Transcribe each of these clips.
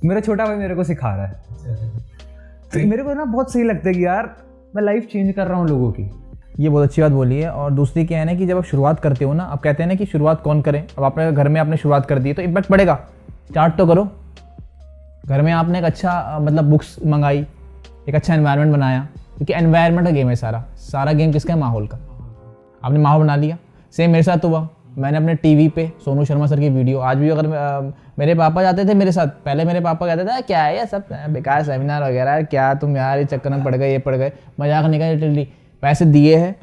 मेरा छोटा भाई मेरे को सिखा रहा है। तो मेरे को ना बहुत सही लगता है कि यार मैं लाइफ चेंज कर रहा हूँ लोगों की। ये बहुत अच्छी बात बोली है। और दूसरी क्या है ना कि जब आप शुरुआत करते हो ना, आप कहते हैं ना कि शुरुआत कौन करे, अब आपने घर में आपने शुरुआत कर दी तो इम्पैक्ट पड़ेगा। स्टार्ट तो करो घर में। आपने एक अच्छा मतलब बुक्स मंगाई, एक अच्छा एनवायरनमेंट बनाया, क्योंकि एनवायरनमेंट का गेम है सारा गेम किसका है? माहौल का। आपने माहौल बना लिया। सेम मेरे साथ हुआ। मैंने अपने टीवी पे सोनू शर्मा सर की वीडियो, आज भी अगर मेरे पापा जाते थे मेरे साथ, पहले मेरे पापा कहते थे क्या है ये सब बेकार सेमिनार वगैरह, क्या तुम यार ये चक्कर में पड़ गए, ये पड़ गए, मजाक निकल। पैसे दिए हैं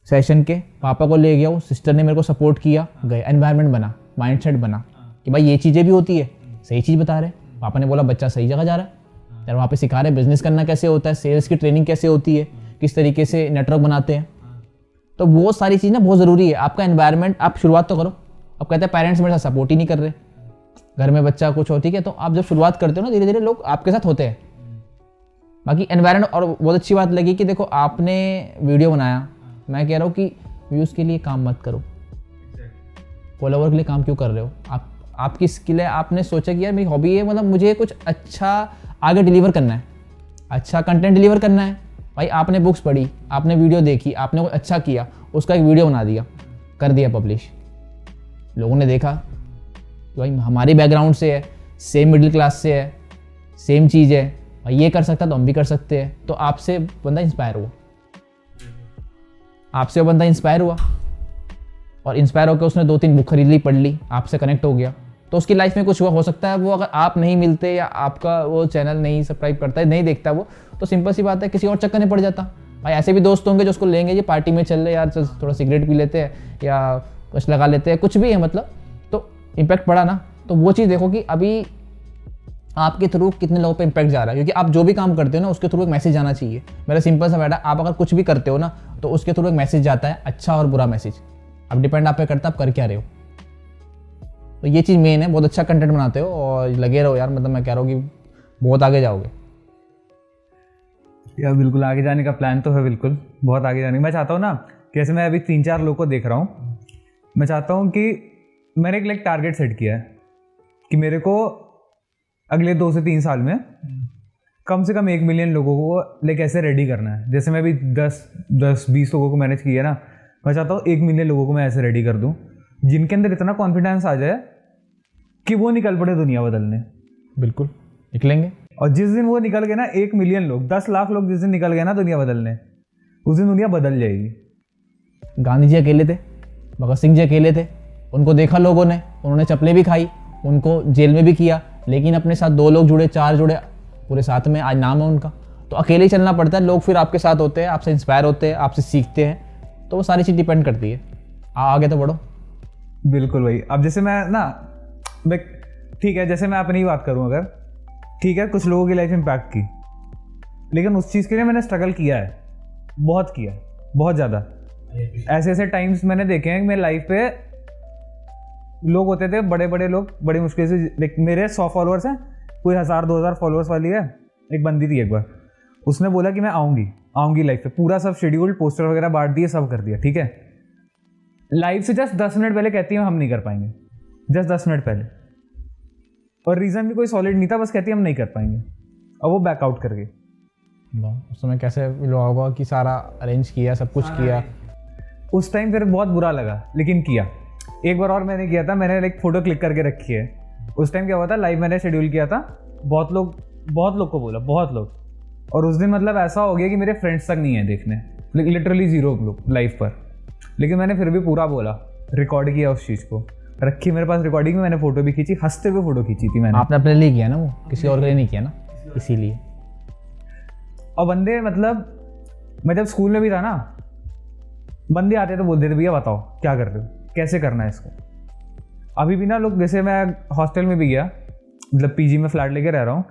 सेशन के, पापा को ले गया, वो सिस्टर ने मेरे को सपोर्ट किया, गए, एनवायरनमेंट बना, माइंडसेट बना कि भाई ये चीज़ें भी होती है, सही चीज़ बता रहे। पापा ने बोला बच्चा सही जगह जा रहा है यार, वहाँ पे सिखा रहे बिजनेस करना कैसे होता है, सेल्स की ट्रेनिंग कैसे होती है, किस तरीके से नेटवर्क बनाते हैं। तो वो सारी चीज़ ना बहुत ज़रूरी है। आपका एनवायरनमेंट, आप शुरुआत तो करो। अब कहते हैं पेरेंट्स मेरे साथ सपोर्ट ही नहीं कर रहे, घर में बच्चा कुछ हो, ठीक है, तो आप जब शुरुआत करते हो ना, धीरे धीरे लोग आपके साथ होते हैं। बाकी एनवायरनमेंट, और बहुत अच्छी बात लगी कि देखो आपने वीडियो बनाया, मैं कह रहा हूँ कि व्यूज़ के लिए काम मत करो, फॉलोवर के लिए काम क्यों कर रहे हो? आपकी स्किल है, आपने सोचा कि यार मेरी हॉबी है, मतलब मुझे कुछ अच्छा आगे डिलीवर करना है, अच्छा कंटेंट डिलीवर करना है। भाई आपने बुक्स पढ़ी, आपने वीडियो देखी, आपने कुछ अच्छा किया, उसका एक वीडियो बना दिया, कर दिया पब्लिश, लोगों ने देखा कि भाई हमारी बैकग्राउंड से है, सेम मिडिल क्लास से है, सेम चीज़ है, भाई ये कर सकता तो हम भी कर सकते हैं। तो आपसे बंदा इंस्पायर हुआ, आपसे वो बंदा इंस्पायर हुआ, और इंस्पायर होकर उसने 2-3 बुक खरीद ली, पढ़ ली, आपसे कनेक्ट हो गया, तो उसकी लाइफ में कुछ हुआ। हो सकता है वो अगर आप नहीं मिलते या आपका वो चैनल नहीं सब्सक्राइब करता है, नहीं देखता वो, तो सिंपल सी बात है किसी और चक्कर में पड़ जाता। भाई ऐसे भी दोस्त होंगे जो उसको लेंगे, ये पार्टी में चल रहे यार, चल थोड़ा सिगरेट पी लेते हैं या कुछ लगा लेते हैं, कुछ भी है मतलब, तो इम्पैक्ट पड़ा ना। तो वो चीज़ देखो कि अभी आपके थ्रू कितने लोगों पे इम्पैक्ट जा रहा है, क्योंकि आप जो भी काम करते हो ना उसके थ्रू एक मैसेज जाना चाहिए। मेरा सिंपल सा बैठा, आप अगर कुछ भी करते हो ना तो उसके थ्रू एक मैसेज जाता है, अच्छा और बुरा मैसेज। अब डिपेंड आप पे करता है आप कर क्या रहे हो। तो ये चीज़ मेन है। बहुत अच्छा कंटेंट बनाते हो और लगे रहो यार, मतलब मैं कह रहा हूँ कि बहुत आगे जाओगे यार। बिल्कुल आगे जाने का प्लान तो है, बिल्कुल बहुत आगे जाने का। मैं चाहता हूँ ना, जैसे मैं अभी 3-4 लोगों को देख रहा हूँ, मैं चाहता हूँ कि मैंने एक टारगेट सेट किया है कि मेरे को अगले 2 से 3 साल में कम से कम 1 मिलियन लोगों को ऐसे रेडी करना है। जैसे मैं अभी 10-20 लोगों को मैनेज किया ना, मैं चाहता हूँ 1 मिलियन लोगों को मैं ऐसे रेडी कर दूँ जिनके अंदर इतना कॉन्फिडेंस आ जाए कि वो निकल पड़े दुनिया बदलने। बिल्कुल निकलेंगे। और जिस दिन वो निकल गए ना, 1 मिलियन लोग, 10 लाख लोग जिस दिन निकल गए ना दुनिया बदलने, उस दिन दुनिया बदल जाएगी। गांधी जी अकेले थे, भगत सिंह जी अकेले थे, उनको देखा लोगों ने, उन्होंने चप्पलें भी खाई, उनको जेल में भी किया, लेकिन अपने साथ 2 लोग जुड़े, 4 जुड़े, पूरे साथ में आज नाम है उनका। तो अकेले ही चलना पड़ता है। लोग फिर आपके साथ होते हैं, आपसे इंस्पायर होते हैं, आपसे सीखते हैं, तो वो सारी चीज़ डिपेंड करती है। आगे तो बढ़ो। बिल्कुल भाई। अब जैसे मैं ना, मैं ठीक है, जैसे मैं अपनी ही बात करूं, अगर ठीक है, कुछ लोगों की लाइफ इम्पैक्ट की, लेकिन उस चीज़ के लिए मैंने स्ट्रगल किया है, बहुत किया, बहुत ज़्यादा। ऐसे टाइम्स मैंने देखे हैं कि मेरी लाइफ पे लोग होते थे, बड़े लोग, बड़ी मुश्किल से, मेरे 100 फॉलोअर्स हैं, कोई 1000-2000 फॉलोअर्स वाली है। एक बंदी थी, एक बार उसने बोला कि मैं आऊँगी लाइफ पे, पूरा सब शेड्यूल, पोस्टर वगैरह बांट दिए, सब कर दिया, ठीक है। लाइव से जस्ट 10 मिनट पहले कहती है हम नहीं कर पाएंगे, जस्ट 10 मिनट पहले, और रीज़न भी कोई सॉलिड नहीं था, बस कहती है हम नहीं कर पाएंगे, और वो बैकआउट कर गई। उस समय कैसे होगा कि सारा अरेंज किया, सब कुछ किया। उस टाइम फिर बहुत बुरा लगा, लेकिन किया। एक बार और मैंने किया था, मैंने फोटो क्लिक करके रखी है। उस टाइम क्या हुआ था, लाइव मैंने शेड्यूल किया था, बहुत लोग को बोला, बहुत लोग, और उस दिन मतलब ऐसा हो गया कि मेरे फ्रेंड्स तक नहीं है देखने, लिटरली 0 लोग लाइव पर। लेकिन मैंने फिर भी पूरा बोला, रिकॉर्ड किया उस चीज़ को, रखी मेरे पास रिकॉर्डिंग में, मैंने फोटो भी खींची, हंसते हुए फोटो खींची थी मैंने। आपने अपने लिए किया ना, वो किसी और के लिए नहीं किया ना, इसीलिए। और बंदे, मतलब मैं जब स्कूल में भी था ना, बंदे आते तो बोलते थे भैया बताओ क्या कर रहे हो, कैसे करना है इसको। अभी भी ना लोग, जैसे मैं हॉस्टल में भी गया, मतलब पीजी में फ्लैट लेके रह रहा हूँ,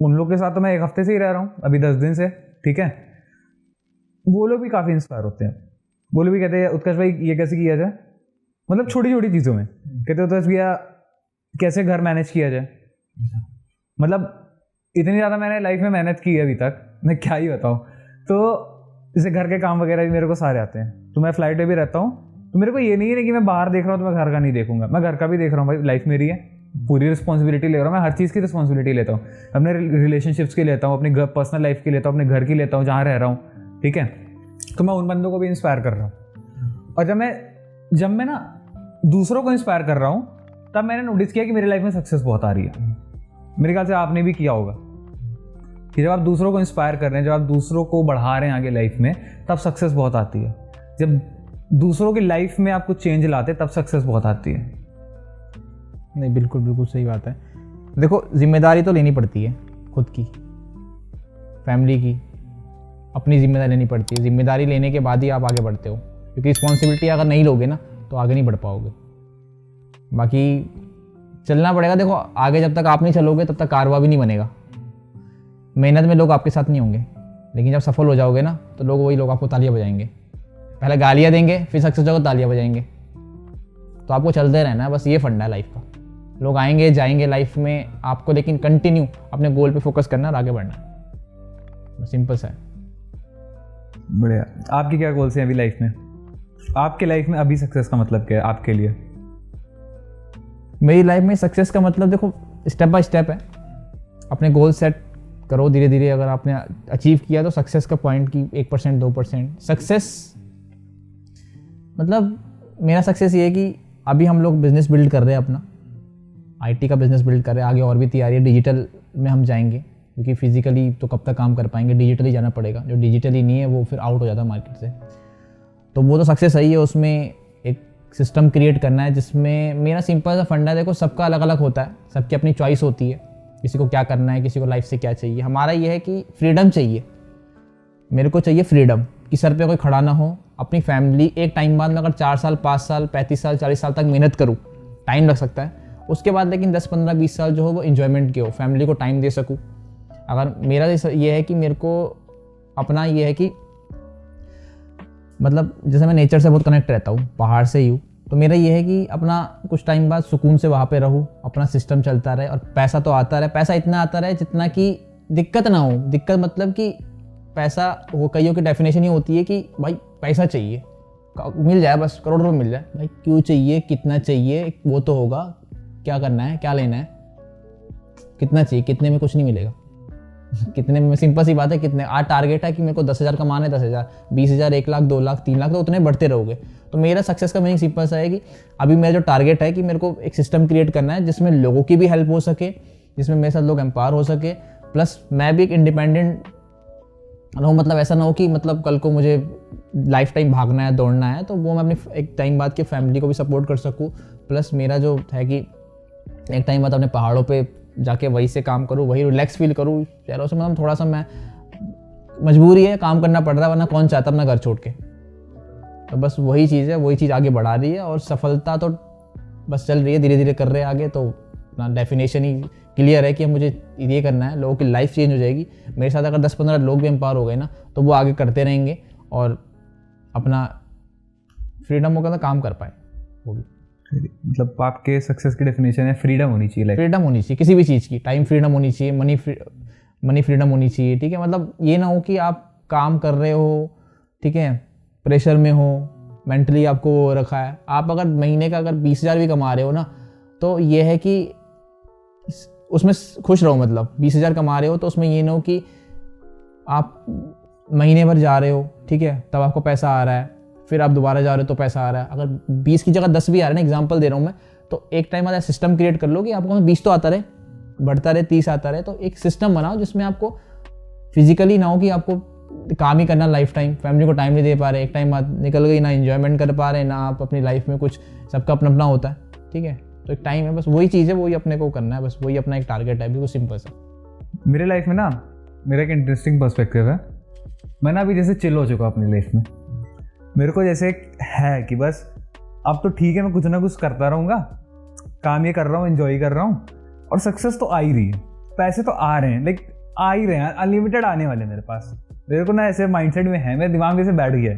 उन लोग के साथ तो मैं 1 हफ्ते से ही रह रहा हूँ, अभी 10 दिन से, ठीक है। वो लोग भी काफ़ी इंस्पायर होते हैं, वो लोग भी कहते हैं उत्कर्ष भाई ये कैसे किया जाए, मतलब छोटी छोटी चीज़ों में कहते उत्कर्ष भैया कैसे घर मैनेज किया जाए। मतलब इतनी ज़्यादा मैंने लाइफ में मेहनत की है अभी तक, मैं क्या ही बताऊँ। तो जैसे घर के काम वगैरह भी मेरे को सारे आते हैं, तो मैं फ्लाइट पे भी रहता हूँ, तो मेरे को ये नहीं है कि मैं बाहर देख रहा हूँ तो मैं घर का नहीं देखूंगा, मैं घर का भी देख रहा हूँ भाई, लाइफ मेरी है, पूरी रिस्पॉन्सिबिलिटी ले रहा हूँ, मैं हर चीज़ की रिस्पॉन्सिबिलिटी लेता हूँ, अपने रिलेशनशिप्स की लेता हूँ, अपनी पर्सनल लाइफ की लेता हूँ, अपने घर की लेता हूँ जहाँ रह रहा हूँ, ठीक है। तो मैं उन बंदों को भी इंस्पायर कर रहा हूँ। और जब मैं ना दूसरों को इंस्पायर कर रहा हूँ, तब मैंने नोटिस किया कि मेरी लाइफ में सक्सेस बहुत आ रही है। मेरे ख्याल से आपने भी किया होगा कि जब आप दूसरों को इंस्पायर कर रहे हैं, जब आप दूसरों को बढ़ा रहे हैं आगे लाइफ में, तब सक्सेस बहुत आती है। जब दूसरों की लाइफ में आप कुछ चेंज लाते, तब सक्सेस बहुत आती है। नहीं, बिल्कुल बिल्कुल सही बात है। देखो, जिम्मेदारी तो लेनी पड़ती है, खुद की, फैमिली की, अपनी जिम्मेदारी लेनी पड़ती है। जिम्मेदारी लेने के बाद ही आप आगे बढ़ते हो, क्योंकि रिस्पॉन्सिबिलिटी अगर नहीं लोगे ना तो आगे नहीं बढ़ पाओगे। बाकी चलना पड़ेगा। देखो, आगे जब तक आप नहीं चलोगे तब तक कारवा भी नहीं बनेगा। मेहनत में लोग आपके साथ नहीं होंगे, लेकिन जब सफल हो जाओगे ना तो वही लोग आपको तालियां बजाएंगे। पहले गालियां देंगे, फिर सक्सेस होगा तालियां बजाएंगे। तो आपको चलते रहना है, बस ये फंडा है लाइफ का। लोग आएंगे जाएंगे लाइफ में आपको, लेकिन कंटिन्यू अपने गोल पे फोकस करना और आगे बढ़ना है। सिंपल सा है। बढ़िया। आपके क्या गोल्स हैं अभी लाइफ में? आपके लाइफ में अभी सक्सेस का मतलब क्या है आपके लिए? मेरी लाइफ में सक्सेस का मतलब देखो, स्टेप बाय स्टेप है। अपने गोल सेट करो धीरे धीरे। अगर आपने अचीव किया तो सक्सेस का पॉइंट की 1% 2%। सक्सेस मतलब मेरा सक्सेस ये है कि अभी हम लोग बिजनेस बिल्ड कर रहे हैं, अपना आईटी का बिजनेस बिल्ड कर रहे हैं। आगे और भी तैयारी है, डिजिटल में हम जाएंगे, क्योंकि फिजिकली तो कब तक काम कर पाएंगे, डिजिटली जाना पड़ेगा। जो डिजिटली नहीं है वो फिर आउट हो जाता है मार्केट से। तो वो तो सक्सेस सही है। उसमें एक सिस्टम क्रिएट करना है जिसमें मेरा सिंपल सा फंडा है। देखो, सबका अलग अलग होता है, सबकी अपनी चॉइस होती है, किसी को क्या करना है, किसी को लाइफ से क्या चाहिए। हमारा ये है कि फ्रीडम चाहिए। मेरे को चाहिए फ्रीडम, कि सर पे कोई खड़ा ना हो। अपनी फैमिली एक टाइम बाद में अगर 4 साल 5 साल 35 साल 40 साल तक मेहनत करूँ, टाइम लग सकता है उसके बाद, लेकिन 10 15 20 साल जो हो वो इन्जॉयमेंट के हो, फैमिली को टाइम दे सकूँ। अगर मेरा ये है कि मेरे को अपना ये है कि मतलब जैसे मैं नेचर से बहुत कनेक्ट रहता हूँ, पहाड़ से ही हूँ, तो मेरा ये है कि अपना कुछ टाइम बाद सुकून से वहाँ पे रहूँ, अपना सिस्टम चलता रहे और पैसा तो आता रहे। पैसा इतना आता रहे जितना कि दिक्कत ना हो। दिक्कत मतलब कि पैसा, वो कईयों की डेफिनेशन ही होती है कि भाई पैसा चाहिए, मिल जाए बस, करोड़ रुपये मिल जाए। भाई क्यों चाहिए, कितना चाहिए, वो तो होगा, क्या करना है, क्या लेना है, कितना चाहिए, कितने में कुछ नहीं मिलेगा। कितने में सिंपल सी बात है, कितने आज टारगेट है कि मेरे को 10,000 कमाना है, 10,000 20,000 1 लाख 2 लाख 3 लाख, तो उतने बढ़ते रहोगे। तो मेरा सक्सेस का मीनिंग सिंपल सा है कि अभी मेरा जो टारगेट है कि मेरे को एक सिस्टम क्रिएट करना है जिसमें लोगों की भी हेल्प हो सके, जिसमें मेरे साथ लोग एम्पावर हो सके, प्लस मैं भी एक इंडिपेंडेंट रहूँ। मतलब ऐसा ना हो कि मतलब कल को मुझे लाइफ टाइम भागना है, दौड़ना है, तो वो मैं अपनी एक टाइम बाद के फैमिली को भी सपोर्ट कर सकूँ। प्लस मेरा जो है कि एक टाइम बाद अपने पहाड़ों पे जाके वहीं से काम करूँ, वही रिलैक्स फील करूँ। शहरों से मतलब थोड़ा सा मैं मजबूरी है, काम करना पड़ रहा है, वरना कौन चाहता अपना घर छोड़ के। तो बस वही चीज़ है, वही चीज़ आगे बढ़ा रही है। और सफलता तो बस चल रही है, धीरे धीरे कर रहे हैं आगे। तो अपना डेफिनेशन ही क्लियर है कि मुझे ये करना है, लोगों की लाइफ चेंज हो जाएगी। मेरे साथ अगर 10-15 लोग भी एम्पावर हो गए ना, तो वो आगे करते रहेंगे और अपना फ्रीडम होगा तो काम कर पाए वो भी। मतलब आपके सक्सेस की डेफिनेशन है फ्रीडम होनी चाहिए, लाइफ फ्रीडम होनी चाहिए किसी भी चीज़ की। टाइम फ्रीडम होनी चाहिए, मनी फ्रीडम होनी चाहिए, ठीक है। मतलब ये ना हो कि आप काम कर रहे हो, ठीक है, प्रेशर में हो, मेंटली आपको वो रखा है। आप अगर महीने का अगर 20,000 भी कमा रहे हो ना, तो ये है कि उसमें खुश रहो। मतलब 20,000 कमा रहे हो तो उसमें ये ना हो कि आप महीने भर जा रहे हो, ठीक है, तब आपको पैसा आ रहा है, फिर आप दोबारा जा रहे हो तो पैसा आ रहा है। अगर 20 की जगह 10 भी आ रहा है ना, एग्जांपल दे रहा हूँ मैं, तो एक टाइम बाद सिस्टम क्रिएट कर लो कि आपको 20 तो आता रहे, बढ़ता रहे, 30 आता रहे। तो एक सिस्टम बनाओ जिसमें आपको फिजिकली ना हो कि आपको काम ही करना लाइफ टाइम, फैमिली को टाइम नहीं दे पा रहे, एक टाइम बाद निकल गई, ना एंजॉयमेंट कर पा रहे, ना आप अपनी लाइफ में कुछ, सबका अपना अपना होता है, ठीक है। तो एक टाइम है, बस वही चीज़ है, वही अपने को करना है, बस वही अपना एक टारगेट है, बिल्कुल सिंपल सा। मेरे लाइफ में ना मेरा एक इंटरेस्टिंग पर्सपेक्टिव है। मैं ना अभी जैसे चिल हो चुका अपनी लाइफ में। मेरे को जैसे है कि बस अब तो ठीक है, मैं कुछ ना कुछ करता रहूँगा, काम ये कर रहा हूँ, एंजॉय कर रहा हूँ, और सक्सेस तो आ ही रही है, पैसे तो आ रहे हैं, लाइक आ ही रहे हैं, अनलिमिटेड आने वाले मेरे पास। मेरे को ना ऐसे माइंडसेट में है, मेरे दिमाग में से बैठ गया है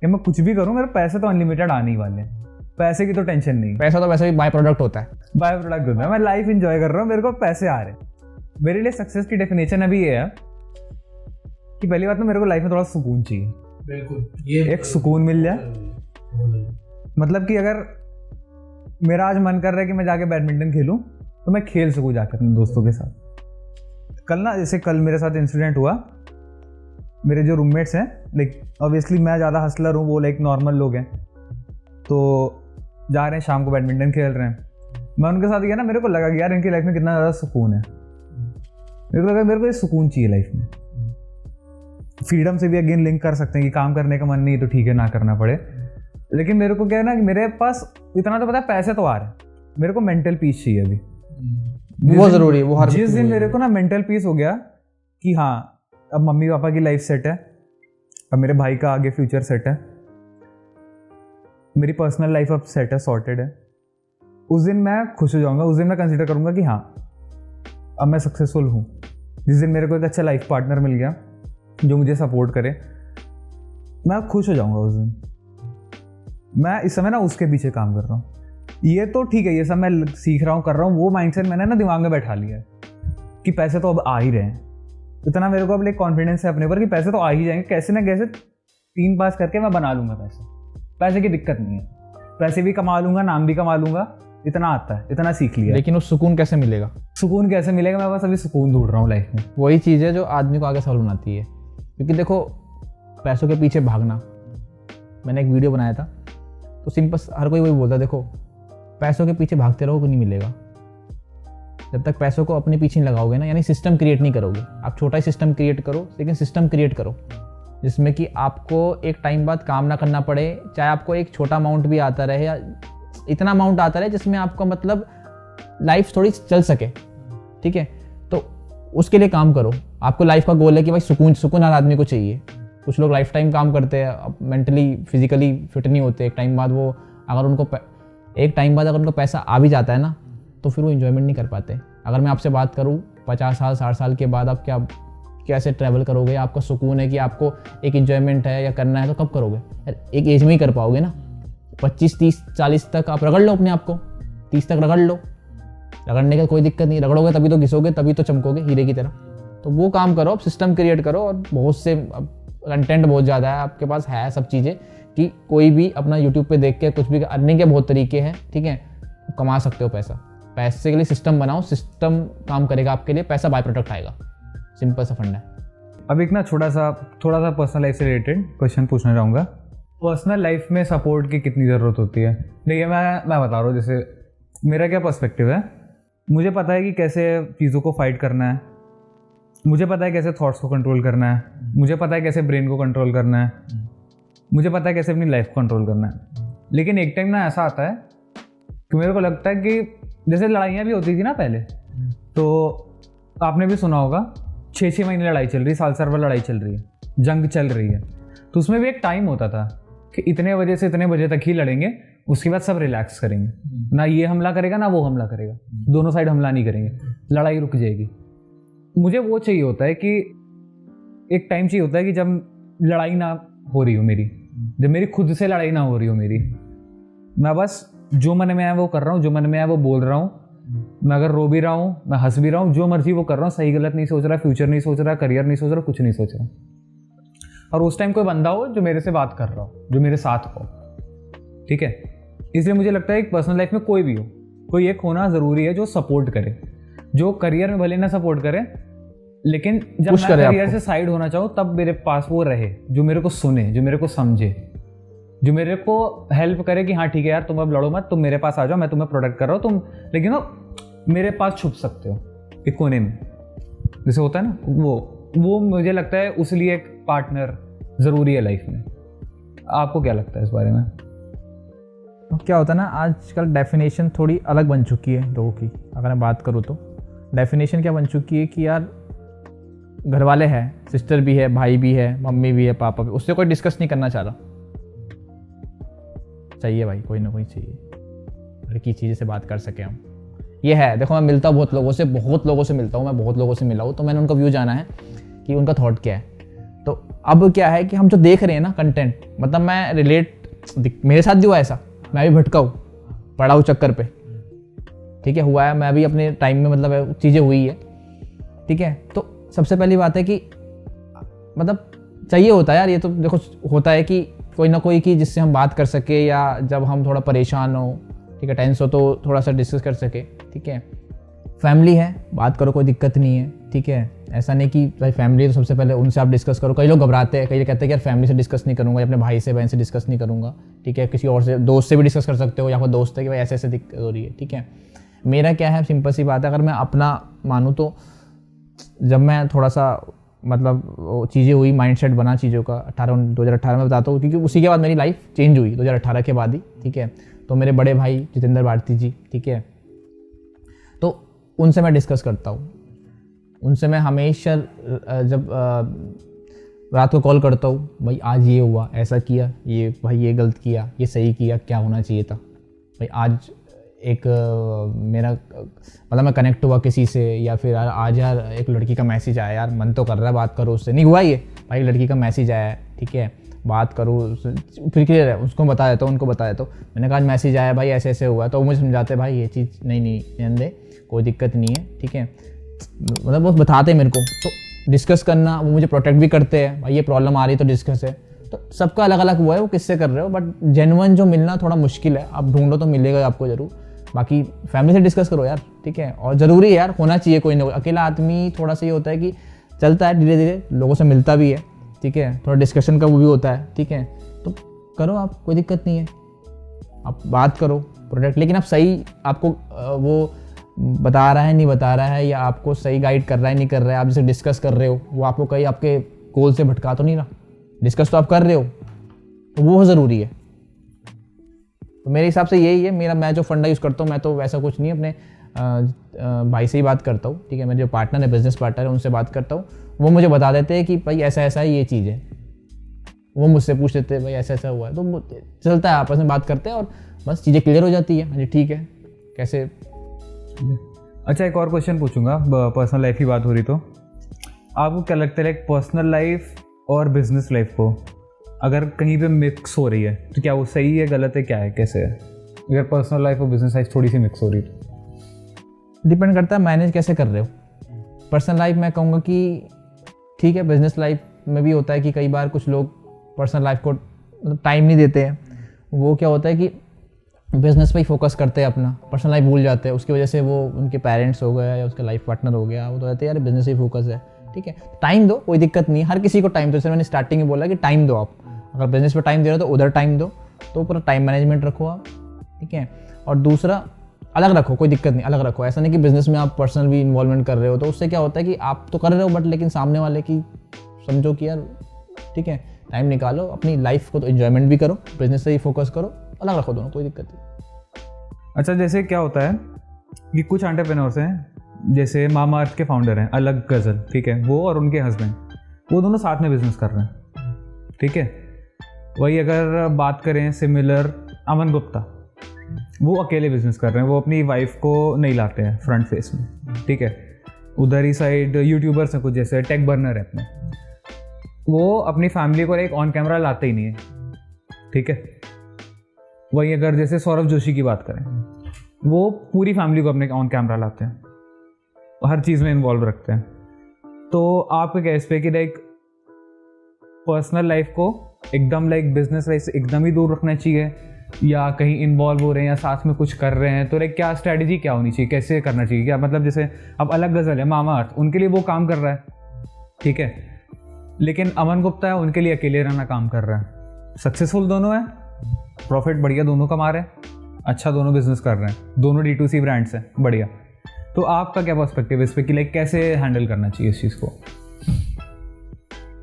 कि मैं कुछ भी करूँ, मेरे पैसे तो अनलिमिटेड आने ही वाले हैं, पैसे की तो टेंशन नहीं। पैसा तो वैसे भी बाय प्रोडक्ट होता है, बाय प्रोडक्ट होता है। मैं लाइफ एंजॉय कर रहा हूँ, मेरे को पैसे आ रहे हैं। मेरे लिए सक्सेस की डेफिनेशन अभी ये है कि पहली बात तो मेरे को लाइफ में थोड़ा सुकून चाहिए। बिल्कुल, ये एक सुकून मिल जाए। मतलब कि अगर मेरा आज मन कर रहा है कि मैं जाके बैडमिंटन खेलूं, तो मैं खेल सकूँ जाके अपने दोस्तों के साथ। कल ना जैसे कल मेरे साथ इंसिडेंट हुआ, मेरे जो रूममेट्स हैं लाइक ऑब्वियसली मैं ज़्यादा हसलर हूँ, वो लाइक नॉर्मल लोग हैं, तो जा रहे हैं शाम को बैडमिंटन खेल रहे हैं। मैं उनके साथ गया ना, मेरे को लगा कि यार इनकी लाइफ में कितना ज़्यादा सुकून है। मेरे को लगा मेरे को ये सुकून चाहिए लाइफ में। फ्रीडम से भी अगेन लिंक कर सकते हैं कि काम करने का मन नहीं तो ठीक है ना करना पड़े, लेकिन मेरे को क्या है ना कि मेरे पास इतना तो पता है पैसे तो आ रहे हैं, मेरे को मेंटल पीस चाहिए अभी। बहुत ज़रूरी है वो। हर जिस दिन मेरे को ना मेंटल पीस हो गया कि हाँ अब मम्मी पापा की लाइफ सेट है, अब मेरे भाई का आगे फ्यूचर सेट है, मेरी पर्सनल लाइफ अब सेट है, सॉर्टेड है, उस दिन मैं खुश हो जाऊंगा। उस दिन मैं कंसिडर करूंगा कि हाँ अब मैं सक्सेसफुल हूँ। जिस दिन मेरे को एक अच्छा लाइफ पार्टनर मिल गया जो मुझे सपोर्ट करे, मैं खुश हो जाऊंगा उस दिन। मैं इस समय ना उसके पीछे काम कर रहा हूँ। ये तो ठीक है, ये सब मैं सीख रहा हूँ, कर रहा हूँ, वो माइंडसेट मैंने ना दिमाग में बैठा लिया है कि पैसे तो अब आ ही रहे हैं। इतना मेरे को अब लाइक कॉन्फिडेंस है अपने ऊपर कि पैसे तो आ ही जाएंगे, कैसे ना कैसे 3 पास करके मैं बना लूंगा पैसे की दिक्कत नहीं है, पैसे भी कमा लूंगा, नाम भी कमा लूंगा, इतना आता है, इतना सीख लिया। लेकिन वो सुकून कैसे मिलेगा? सुकून कैसे मिलेगा? मैं बस अभी सुकून ढूंढ रहा हूँ लाइफ में। वही चीज़ है जो आदमी को आगे सफल बनाती है। क्योंकि देखो पैसों के पीछे भागना, मैंने एक वीडियो बनाया था तो सिंपल हर कोई वही बोलता है, देखो पैसों के पीछे भागते रहो, नहीं मिलेगा। जब तक पैसों को अपने पीछे नहीं लगाओगे ना, यानी सिस्टम क्रिएट नहीं करोगे। आप छोटा ही सिस्टम क्रिएट करो, लेकिन सिस्टम क्रिएट करो जिसमें कि आपको एक टाइम बाद काम ना करना पड़े। चाहे आपको एक छोटा अमाउंट भी आता रहे या इतना अमाउंट आता रहे जिसमें आपको मतलब लाइफ थोड़ी चल सके, ठीक है, तो उसके लिए काम करो। आपको लाइफ का गोल है कि भाई सुकून हर आदमी को चाहिए। कुछ लोग लाइफ टाइम काम करते हैं, मेंटली फिजिकली फिट नहीं होते। एक टाइम बाद अगर उनको पैसा आ भी जाता है ना, तो फिर वो इन्जॉयमेंट नहीं कर पाते। अगर मैं आपसे बात करूँ 50 साल 60 साल के बाद आप कैसे ट्रैवल करोगे? आपका सुकून है कि आपको एक इन्जॉयमेंट है या करना है, तो कब करोगे? एक एज में ही कर पाओगे ना। 25 30 40 तक आप रगड़ लो अपने आप को, 30 तक रगड़ लो, रगड़ने का कोई दिक्कत नहीं। रगड़ोगे तभी तो घिसोगे, तभी तो चमकोगे हीरे की तरह। तो वो काम करो, अब सिस्टम क्रिएट करो। और बहुत से कंटेंट बहुत ज़्यादा है आपके पास, है सब चीज़ें कि कोई भी अपना यूट्यूब पे देख के कुछ भी अर्निंग के बहुत तरीके हैं, ठीक है, कमा सकते हो पैसा। पैसे के लिए सिस्टम बनाओ, सिस्टम काम करेगा आपके लिए, पैसा बाय प्रोडक्ट आएगा। सिंपल सा फंडा है। अब एक ना थोड़ा सा पर्सनल लाइफ से रिलेटेड क्वेश्चन पूछना चाहूँगा। पर्सनल लाइफ में सपोर्ट की कितनी ज़रूरत होती है? देखिए मैं बता रहा हूँ, जैसे मेरा क्या पर्सपेक्टिव है। मुझे पता है कि कैसे चीज़ों को फाइट करना है, मुझे पता है कैसे थॉट्स को कंट्रोल करना है, मुझे पता है कैसे ब्रेन को कंट्रोल करना है, मुझे पता है कैसे अपनी लाइफ को कंट्रोल करना है। लेकिन एक टाइम ना ऐसा आता है कि मेरे को लगता है कि जैसे लड़ाइयाँ भी होती थी ना पहले, तो आपने भी सुना होगा 6-6 महीने लड़ाई चल रही है, साल भर लड़ाई चल रही है, जंग चल रही है। तो उसमें भी एक टाइम होता था कि इतने बजे से इतने बजे तक ही लड़ेंगे, उसके बाद सब रिलैक्स करेंगे, ना ये हमला करेगा ना वो हमला करेगा, दोनों साइड हमला नहीं करेंगे, लड़ाई रुक जाएगी। मुझे वो चाहिए होता है कि एक टाइम चाहिए होता है कि जब लड़ाई ना हो रही हो मेरी, जब मेरी खुद से लड़ाई ना हो रही हो मेरी, मैं बस जो मन में है वो कर रहा हूँ, जो मन में है वो बोल रहा हूँ। मैं अगर रो भी रहा हूँ, मैं हंस भी रहा हूँ, जो मर्जी वो कर रहा हूँ, सही गलत नहीं सोच रहा, फ्यूचर नहीं सोच रहा, करियर नहीं सोच रहा, कुछ नहीं सोच रहा। और उस टाइम कोई बंदा हो जो मेरे से बात कर रहा हो, जो मेरे साथ हो, ठीक है। इसलिए मुझे लगता है कि पर्सनल लाइफ में कोई भी हो, कोई एक होना ज़रूरी है जो सपोर्ट करे, जो करियर में भले ना सपोर्ट करे, लेकिन जब मैं करियर से साइड होना चाहूँ तब मेरे पास वो रहे, जो मेरे को सुने, जो मेरे को समझे, जो मेरे को हेल्प करे कि हाँ ठीक है यार तुम अब लड़ो मत, तुम मेरे पास आ जाओ, मैं तुम्हें प्रोटेक्ट कर रहा हूँ, तुम लेकिन मेरे पास छुप सकते हो एक कोने में, जैसे होता है ना वो मुझे लगता है उसलिए एक पार्टनर ज़रूरी है लाइफ में। आपको क्या लगता है इस बारे में? तो क्या होता है ना, आजकल डेफिनेशन थोड़ी अलग बन चुकी है लोगों की। अगर मैं बात करूँ तो डेफिनेशन क्या बन चुकी है कि यार घर वाले हैं, सिस्टर भी है, भाई भी है, मम्मी भी है, पापा भी, उससे कोई डिस्कस नहीं करना चाह रहा। चाहिए भाई, कोई ना कोई चाहिए, लड़की चीज़ से बात कर सके हम। ये है, देखो मैं मिलता हूँ बहुत लोगों से मिलता हूँ, मैं बहुत लोगों से मिला हूँ, तो मैंने उनका व्यू जाना है कि उनका थॉट क्या है। तो अब क्या है कि हम जो देख रहे हैं ना कंटेंट, मतलब मैं मेरे साथ भी हुआ ऐसा, मैं भी भटका हूँ, पड़ा हूँ चक्कर पे, ठीक है, हुआ है, मैं भी अपने टाइम में मतलब चीज़ें हुई है, ठीक है। तो सबसे पहली बात है कि मतलब चाहिए होता है यार, ये तो देखो होता है कि कोई ना कोई कि जिससे हम बात कर सके, या जब हम थोड़ा परेशान हो, ठीक है, टेंस हो, तो थोड़ा सा डिस्कस कर सके, ठीक है। फैमिली है, बात करो, कोई दिक्कत नहीं है, ठीक है। ऐसा नहीं कि भाई फैमिली तो सबसे पहले उनसे आप डिस्कस करो। कई लोग घबराते हैं, कई लोग कहते हैं कि यार फैमिली से डिस्कस नहीं करूँगा, या अपने भाई से बहन से डिस्कस नहीं करूँगा, ठीक है। किसी और से, दोस्त से भी डिस्कस कर सकते हो, या कोई दोस्त है कि भाई ऐसे ऐसे दिक्कत हो रही है, ठीक है। मेरा क्या है, सिंपल सी बात है, अगर मैं अपना मानूँ तो जब मैं थोड़ा सा मतलब चीज़ें हुई, माइंडसेट बना चीज़ों का 2018 में बताता हूँ, क्योंकि उसी के बाद मेरी लाइफ चेंज हुई 2018 के बाद ही, ठीक है। तो मेरे बड़े भाई जितेंद्र भारती जी, ठीक है, तो उनसे मैं डिस्कस करता हूँ। उनसे मैं हमेशा जब रात को कॉल करता हूँ, भाई आज ये हुआ, ऐसा किया, ये भाई ये गलत किया, ये सही किया, क्या होना चाहिए था भाई। आज एक मेरा मतलब मैं कनेक्ट हुआ किसी से, या फिर आज यार एक लड़की का मैसेज आया, यार मन तो कर रहा है बात करो उससे, नहीं हुआ ये भाई, लड़की का मैसेज आया है, ठीक है, बात करो, फिर क्लियर है, उसको बता देता हूँ, उनको बता देता हूँ, मैंने कहा आज मैसेज आया भाई, ऐसे ऐसे हुआ, तो वो मुझे समझाते भाई ये चीज़ नहीं ध्यान दे, कोई दिक्कत नहीं है, ठीक है। मतलब वो बताते हैं मेरे को, तो डिस्कस करना, वो मुझे प्रोटेक्ट भी करते हैं, भाई ये प्रॉब्लम आ रही है तो डिस्कस है। तो सबका अलग अलग वो है, वो किससे कर रहे हो, बट जेन्युइन जो मिलना थोड़ा मुश्किल है, आप ढूंढो तो मिलेगा आपको ज़रूर। बाकी फैमिली से डिस्कस करो यार, ठीक है। और ज़रूरी है यार, होना चाहिए कोई ना कोई। अकेला आदमी थोड़ा सा ये होता है कि चलता है धीरे धीरे, लोगों से मिलता भी है, ठीक है, थोड़ा डिस्कशन का वो भी होता है, ठीक है। तो करो आप, कोई दिक्कत नहीं है, आप बात करो प्रोडक्ट, लेकिन आप सही, आपको वो बता रहा है नहीं बता रहा है, या आपको सही गाइड कर रहा है नहीं कर रहा है, आप जैसे डिस्कस कर रहे हो, वो आपको कहीं आपके गोल से भटका तो नहीं रहा, डिस्कस तो आप कर रहे हो, तो वो ज़रूरी है। तो मेरे हिसाब से यही है मैं जो फंडा यूज़ करता हूँ, मैं तो वैसा कुछ नहीं, अपने भाई से ही बात करता हूँ, ठीक है। मेरे जो पार्टनर है, बिजनेस पार्टनर है, उनसे बात करता हूँ, वो मुझे बता देते हैं कि भाई ऐसा ऐसा ये चीज़ है, वो मुझसे पूछ लेते हैं भाई ऐसा ऐसा हुआ है, तो चलता है, आपस में बात करते हैं और बस चीज़ें क्लियर हो जाती है। हाँ जी, ठीक है, कैसे। अच्छा, एक और क्वेश्चन पूछूंगा, पर्सनल लाइफ की बात हो रही तो आपको क्या लगता है, पर्सनल लाइफ और बिजनेस लाइफ को अगर कहीं पे मिक्स हो रही है तो क्या वो सही है, गलत है, क्या है, कैसे है? अगर पर्सनल लाइफ और बिजनेस लाइफ थोड़ी सी मिक्स हो रही तो डिपेंड करता है मैनेज कैसे कर रहे हो। पर्सनल लाइफ मैं कहूँगा कि ठीक है, बिजनेस लाइफ में भी होता है कि कई बार कुछ लोग पर्सनल लाइफ को मतलब टाइम नहीं देते हैं। वो क्या होता है कि बिजनेस पे ही फोकस करते हैं, अपना पर्सनल लाइफ भूल जाते हैं, उसकी वजह से वो उनके पेरेंट्स हो गए या उसका लाइफ पार्टनर हो गया, वो तो कहते हैं यार बिजनेस ही फोकस है, ठीक है। टाइम दो, कोई दिक्कत नहीं है, हर किसी को टाइम दो। जैसे मैंने स्टार्टिंग में बोला कि टाइम दो, आप अगर बिजनेस पे टाइम दे रहे हो तो उधर टाइम दो, तो पूरा टाइम मैनेजमेंट रखो आप, ठीक है। और दूसरा, अलग रखो, कोई दिक्कत नहीं, अलग रखो। ऐसा नहीं कि बिजनेस में आप पर्सनल भी इन्वॉल्वमेंट कर रहे हो, तो उससे क्या होता है कि आप तो कर रहे हो बट लेकिन सामने वाले की समझो कि यार ठीक है, टाइम निकालो, अपनी लाइफ को तो एंजॉयमेंट भी करो, बिजनेस से ही फोकस करो, अलग रखो दोनों, कोई दिक्कत नहीं। अच्छा, जैसे क्या होता है कि कुछ एंटरप्रेन्योर्स हैं, जैसे मामा अर्थ के फाउंडर हैं अलग गजल, ठीक है, वो और उनके हस्बैंड, वो दोनों साथ में बिजनेस कर रहे हैं, ठीक है। वही अगर बात करें सिमिलर अमन गुप्ता, वो अकेले बिजनेस कर रहे हैं, वो अपनी वाइफ को नहीं लाते हैं फ्रंट फेस में, ठीक है। उधर ही साइड यूट्यूबर्स हैं कुछ, जैसे टेक बर्नर है अपने, वो अपनी फैमिली को एक ऑन कैमरा लाते ही नहीं है, ठीक है। वही अगर जैसे सौरभ जोशी की बात करें, वो पूरी फैमिली को अपने ऑन कैमरा लाते हैं, हर चीज़ में इन्वॉल्व रखते हैं। तो आपका क्या इस पे कि पर्सनल लाइफ को एकदम बिजनेस लाइफ से एकदम ही दूर रखना चाहिए, या कहीं इन्वॉल्व हो रहे हैं या साथ में कुछ कर रहे हैं, तो क्या स्ट्रैटेजी क्या होनी चाहिए, कैसे करना चाहिए, क्या मतलब जैसे अब अलग गजल है मामा अर्थ, उनके लिए वो काम कर रहा है, ठीक है, लेकिन अमन गुप्ता है, उनके लिए अकेले रहना काम कर रहा है। सक्सेसफुल दोनों है, प्रॉफिट बढ़िया दोनों कमा रहे हैं, अच्छा दोनों बिजनेस कर रहे हैं, दोनों D2C ब्रांड्स हैं, बढ़िया। तो आपका क्या पर्सपेक्टिव है इस पे कि कैसे हैंडल करना चाहिए इस चीज़ को?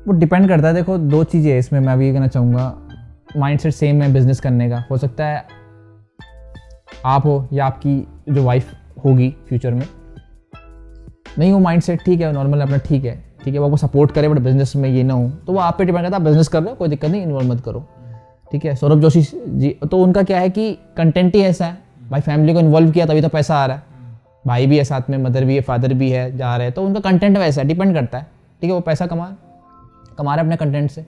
वो डिपेंड करता है। देखो, दो चीज़ें है इसमें, मैं भी ये कहना चाहूँगा, माइंडसेट सेम है बिजनेस करने का। हो सकता है आप हो या आपकी जो वाइफ होगी फ्यूचर में, नहीं वो माइंडसेट ठीक है, नॉर्मल अपना ठीक है, वो आपको सपोर्ट करे, बट बिजनेस में ये ना हो, तो वो आप पे डिपेंड करता है। आप बिजनेस कर रहे हो, कोई दिक्कत नहीं, इन्वॉल्व मत करो, ठीक है। सौरभ जोशी जी, तो उनका क्या है कि कंटेंट ही ऐसा है, भाई फैमिली को इन्वॉल्व किया तभी तो पैसा आ रहा है, भाई भी है साथ में, मदर भी है, फादर भी है, जा रहे हैं, तो उनका कंटेंट वैसा है, डिपेंड करता है, ठीक है। वो पैसा कमा रहे अपने कंटेंट से,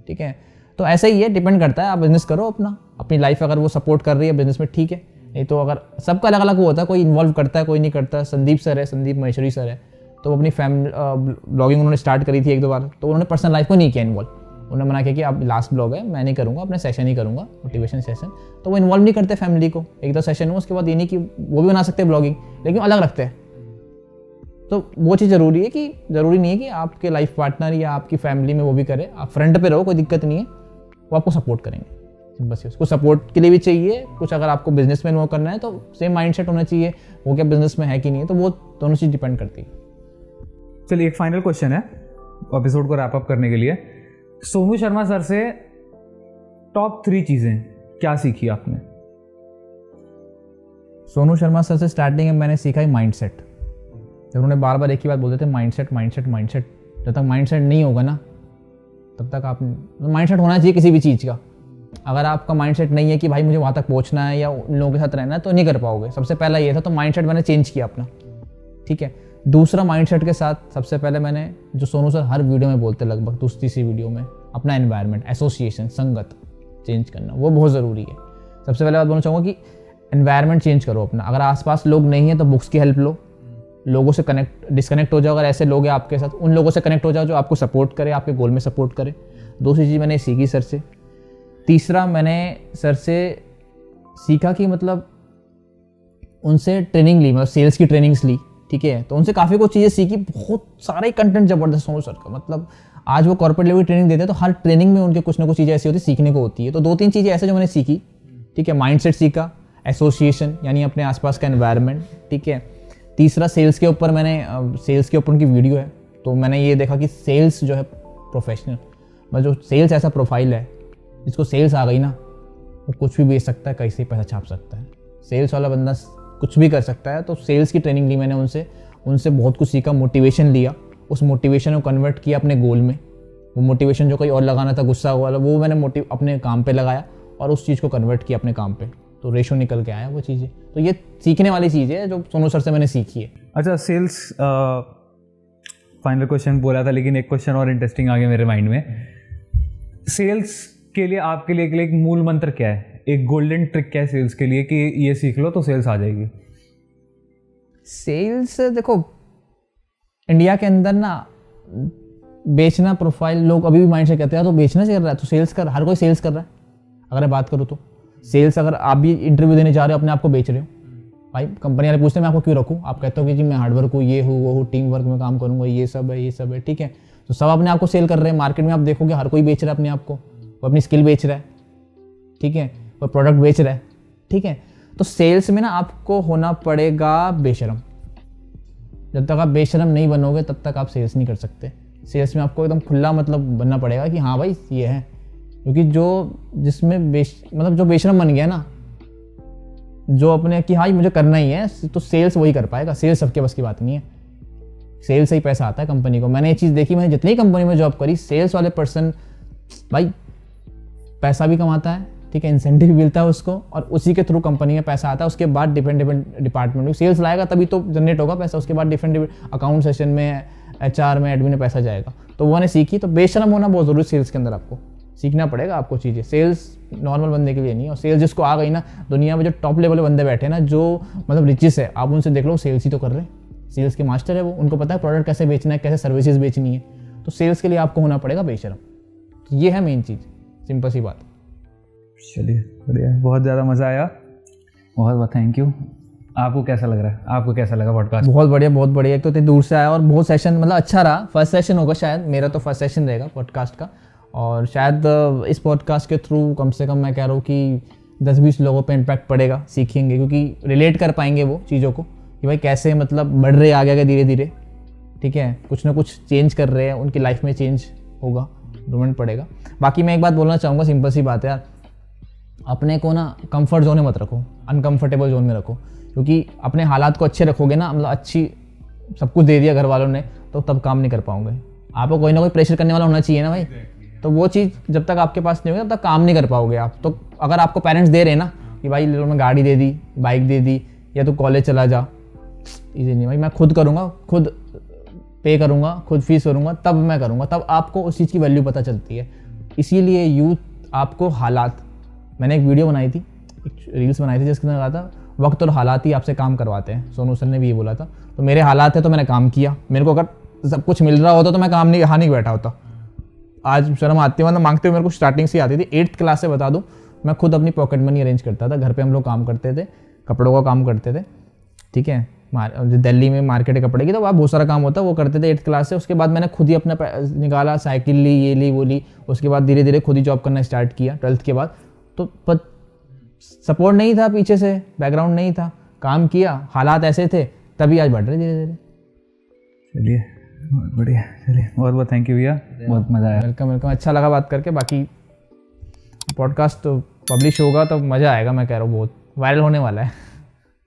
ठीक है। तो ऐसा ही है, डिपेंड करता है। आप बिजनेस करो अपना, अपनी लाइफ अगर वो सपोर्ट कर रही है बिजनेस में, ठीक है, नहीं तो अगर सबका अलग अलग वो होता है, कोई इन्वॉल्व करता है, कोई नहीं करता। संदीप सर है, संदीप महेश्वरी सर है, तो अपनी ब्लॉगिंग उन्होंने स्टार्ट करी थी 1-2 बार, तो उन्होंने पर्सनल लाइफ को नहीं किया इन्वॉल्व। उन्होंने मना किया कि अब लास्ट ब्लॉग है, मैं नहीं करूँगा, अपने सेशन ही करूँगा, मोटिवेशन सेशन, तो वो इन्वॉल्व नहीं करते फैमिली को। 1-2 सेशन हो, उसके बाद ये नहीं कि वो भी बना सकते हैं ब्लॉगिंग, लेकिन अलग रखते हैं, तो वो चीज़ ज़रूरी है कि ज़रूरी नहीं है कि आपके लाइफ पार्टनर या आपकी फैमिली में वो भी करे, आप फ्रंट पे रहो, कोई दिक्कत नहीं है, वो आपको सपोर्ट करेंगे। बस उसको सपोर्ट के लिए भी चाहिए कुछ, अगर आपको बिजनेस में वो करना है तो सेम माइंडसेट होना चाहिए, वो क्या बिजनेस में है कि नहीं है, तो वो दोनों चीज़ डिपेंड करती है। चलिए एक फाइनल क्वेश्चन है एपिसोड को रैप अप करने के लिए। सोनू शर्मा सर से टॉप 3 चीज़ें क्या सीखी आपने? सोनू शर्मा सर से स्टार्टिंग में मैंने सीखा है माइंडसेट। जब उन्होंने बार बार एक ही बात बोलते थे, माइंडसेट माइंडसेट माइंडसेट। जब तक माइंडसेट नहीं होगा ना तब तक आप, माइंडसेट होना चाहिए किसी भी चीज़ का। अगर आपका माइंडसेट नहीं है कि भाई मुझे वहाँ तक पहुँचना है या उन लोगों के साथ रहना है, तो नहीं कर पाओगे। सबसे पहला ये था, तो माइंडसेट मैंने चेंज किया अपना, ठीक है। दूसरा माइंडसेट के साथ सबसे पहले मैंने, जो सोनू सर हर वीडियो में बोलते लगभग दूसरी सी वीडियो में, अपना एनवायरनमेंट, एसोसिएशन, संगत चेंज करना, वो बहुत ज़रूरी है। सबसे पहले बात बोलना चाहूँगा कि एनवायरनमेंट चेंज करो अपना। अगर आसपास लोग नहीं है तो बुक्स की हेल्प लो, लोगों से डिस्कनेक्ट हो जाओ। अगर ऐसे लोग हैं आपके साथ, उन लोगों से कनेक्ट हो जाओ जो आपको सपोर्ट करे, आपके गोल में सपोर्ट करे। दूसरी चीज़ मैंने सीखी सर से। तीसरा मैंने सर से सीखा कि मतलब उनसे ट्रेनिंग ली, मतलब सेल्स की ट्रेनिंग्स ली, ठीक है। तो उनसे काफ़ी कुछ चीज़ें सीखी। बहुत सारे कंटेंट जबरदस्त सोनू सर का, मतलब आज वो कॉर्पोरेट लेवल की ट्रेनिंग देते हैं तो हर ट्रेनिंग में उनके कुछ ना कुछ चीज़ें ऐसी होती सीखने को होती है। तो 2-3 चीज़ें ऐसे जो मैंने सीखी, ठीक है। माइंडसेट सीखा, एसोसिएशन यानी अपने आसपास का एनवायरनमेंट, ठीक है। तीसरा सेल्स के ऊपर, मैंने सेल्स के ऊपर उनकी वीडियो है तो मैंने ये देखा कि सेल्स जो है प्रोफेशनल, मतलब जो सेल्स ऐसा प्रोफाइल है जिसको सेल्स आ गई ना, वो कुछ भी बेच सकता है, कैसे पैसा छाप सकता है। सेल्स वाला बंदा कुछ भी कर सकता है। तो सेल्स की ट्रेनिंग ली मैंने उनसे बहुत कुछ सीखा, मोटिवेशन लिया, उस मोटिवेशन को कन्वर्ट किया अपने गोल में। वो मोटिवेशन जो कोई और लगाना था गुस्सा वाला, वो मैंने अपने काम पे लगाया और उस चीज़ को कन्वर्ट किया अपने काम पे, तो रेशो निकल के आया वो चीज़ें। तो ये सीखने वाली चीज़ है जो सोनू सर से मैंने सीखी है। अच्छा, सेल्स फाइनल क्वेश्चन बोला था, लेकिन एक क्वेश्चन और इंटरेस्टिंग आ गया मेरे माइंड में। सेल्स के लिए आपके लिए एक मूल मंत्र क्या है, एक गोल्डन ट्रिक क्या है सेल्स के लिए कि ये सीख लो तो सेल्स आ जाएगी? सेल्स देखो, इंडिया के अंदर ना बेचना प्रोफाइल, लोग अभी भी माइंड से कहते हैं तो बेचना चल रहा है तो सेल्स कर, हर कोई सेल्स कर रहा है। अगर मैं बात करूँ तो सेल्स, अगर आप भी इंटरव्यू देने जा रहे हो, अपने आप को बेच रहे हो। भाई कंपनी वाले पूछते हैं मैं आपको क्यों रखूँ, आप कहते हो कि जी मैं हार्डवर्क हूँ, ये हूँ वो हूँ, टीम वर्क में काम करूँगा, ये सब है, ठीक है। तो सब अपने आप को सेल कर रहे हैं। मार्केट में आप देखोगे हर कोई बेच रहा है अपने आप को, वो अपनी स्किल बेच रहा है, ठीक है, वो प्रोडक्ट बेच रहा है, ठीक है। तो सेल्स में ना आपको होना पड़ेगा बेशरम। जब तक आप बेशरम नहीं बनोगे तब तक आप सेल्स नहीं कर सकते। सेल्स में आपको एकदम खुला मतलब बनना पड़ेगा कि हाँ भाई ये है, क्योंकि जिसमें मतलब जो बेशरम बन गया ना, जो अपने कि हाँ मुझे करना ही है, तो सेल्स वही कर पाएगा। सेल्स सबके बस की बात नहीं है। सेल्स से ही पैसा आता है कंपनी को। मैंने ये चीज़ देखी, मैंने जितनी कंपनी में जॉब करी, सेल्स वाले पर्सन भाई पैसा भी कमाता है, ठीक है, इंसेंटिव भी मिलता है उसको, और उसी के थ्रू कंपनी में पैसा आता है। उसके बाद डिफरेंट डिपार्टमेंट में सेल्स लाएगा तभी तो जनरेट होगा पैसा। उसके बाद डिफरेंट अकाउंट सेशन में, HR में, एडमिन में पैसा जाएगा। तो वो मैंने सीखी। तो बेशरम होना बहुत ज़रूरी सेल्स के अंदर, आपको सीखना पड़ेगा आपको चीज़ें। सेल्स नॉर्मल बंदे के लिए नहीं है। और सेल्स जिसको आ गई ना, दुनिया में जो टॉप लेवल बंदे बैठे हैं ना, जो मतलब रिचेस है, आप उनसे देख लो, सेल्स ही तो कर रहे हैं। सेल्स के मास्टर है वो, उनको पता है प्रोडक्ट कैसे बेचना है, कैसे सर्विसेज बेचनी है। तो सेल्स के लिए आपको होना पड़ेगा बेशरम। तो ये है मेन चीज़, सिंपल सी बात। चलिए बढ़िया, बहुत ज़्यादा मज़ा आया, बहुत बहुत थैंक यू। आपको कैसा लग रहा है, आपको कैसा लगा पॉडकास्ट? बहुत बढ़िया, बहुत बढ़िया। एक तो इतनी दूर से आया और बहुत सेशन मतलब अच्छा रहा। फर्स्ट सेशन होगा शायद, मेरा तो फर्स्ट सेशन रहेगा पॉडकास्ट का। और शायद इस पॉडकास्ट के थ्रू कम से कम मैं कह रहा हूँ कि 10-20 लोगों पे इम्पैक्ट पड़ेगा, सीखेंगे, क्योंकि रिलेट कर पाएंगे वो चीज़ों को कि भाई कैसे मतलब बढ़ रहे आगे आगे धीरे धीरे, ठीक है, कुछ ना कुछ चेंज कर रहे हैं, उनकी लाइफ में चेंज होगा, इम्प्रूवमेंट पड़ेगा। बाकी मैं एक बात बोलना चाहूँगा, सिंपल सी बात है यार, अपने को ना कंफर्ट जोन में मत रखो, अनकंफर्टेबल जोन में रखो। क्योंकि अपने हालात को अच्छे रखोगे ना, मतलब अच्छी सब कुछ दे दिया घर वालों ने, तो तब काम नहीं कर पाओगे। आपको कोई ना कोई प्रेशर करने वाला होना चाहिए ना भाई। तो वो चीज़ जब तक आपके पास नहीं होगी तब तक काम नहीं कर पाओगे आप। तो अगर आपको पेरेंट्स दे रहे हैं ना कि भाई ले लो, मैं गाड़ी दे दी, बाइक दे दी, या तो कॉलेज चला जा, इजी नहीं भाई, मैं खुद करूँगा, खुद पे करूँगा, खुद फीस करूँगा, तब मैं करूँगा, तब आपको उस चीज़ की वैल्यू पता चलती है। इसीलिए यूथ आपको हालात, मैंने एक वीडियो बनाई थी, एक रील्स बनाई थी जिसके अंदर कहा था वक्त और हालात ही आपसे काम करवाते हैं। सोनू सर ने भी ये बोला था। तो मेरे हालात है तो मैंने काम किया। मेरे को अगर सब कुछ मिल रहा होता तो मैं काम नहीं, यहाँ नहीं बैठा होता। आज शर्म आती है, मतलब मांगते हुए मेरे को स्टार्टिंग से आती थी। 8th क्लास से बता दूँ, मैं खुद अपनी पॉकेट मनी अरेंज करता था। घर पे हम लोग काम करते थे, कपड़ों का काम करते थे, ठीक है, जो दिल्ली में मार्केट है कपड़े की, तो वहाँ बहुत सारा काम होता है, वो करते थे 8th क्लास से। उसके बाद मैंने खुद ही अपना निकाला, साइकिल ली, ये ली वो ली। उसके बाद धीरे धीरे खुद ही जॉब करना स्टार्ट किया 12th के बाद। तो सपोर्ट नहीं था पीछे से, बैकग्राउंड नहीं था, काम किया, हालात ऐसे थे, तभी आज बढ़ रहे धीरे धीरे। चलिए बहुत बढ़िया, चलिए बहुत बहुत थैंक यू भैया, बहुत मज़ा आया। वेलकम वेलकम, अच्छा लगा बात करके। बाकी पॉडकास्ट तो पब्लिश होगा तो मज़ा आएगा, मैं कह रहा हूँ, बहुत वायरल होने वाला है।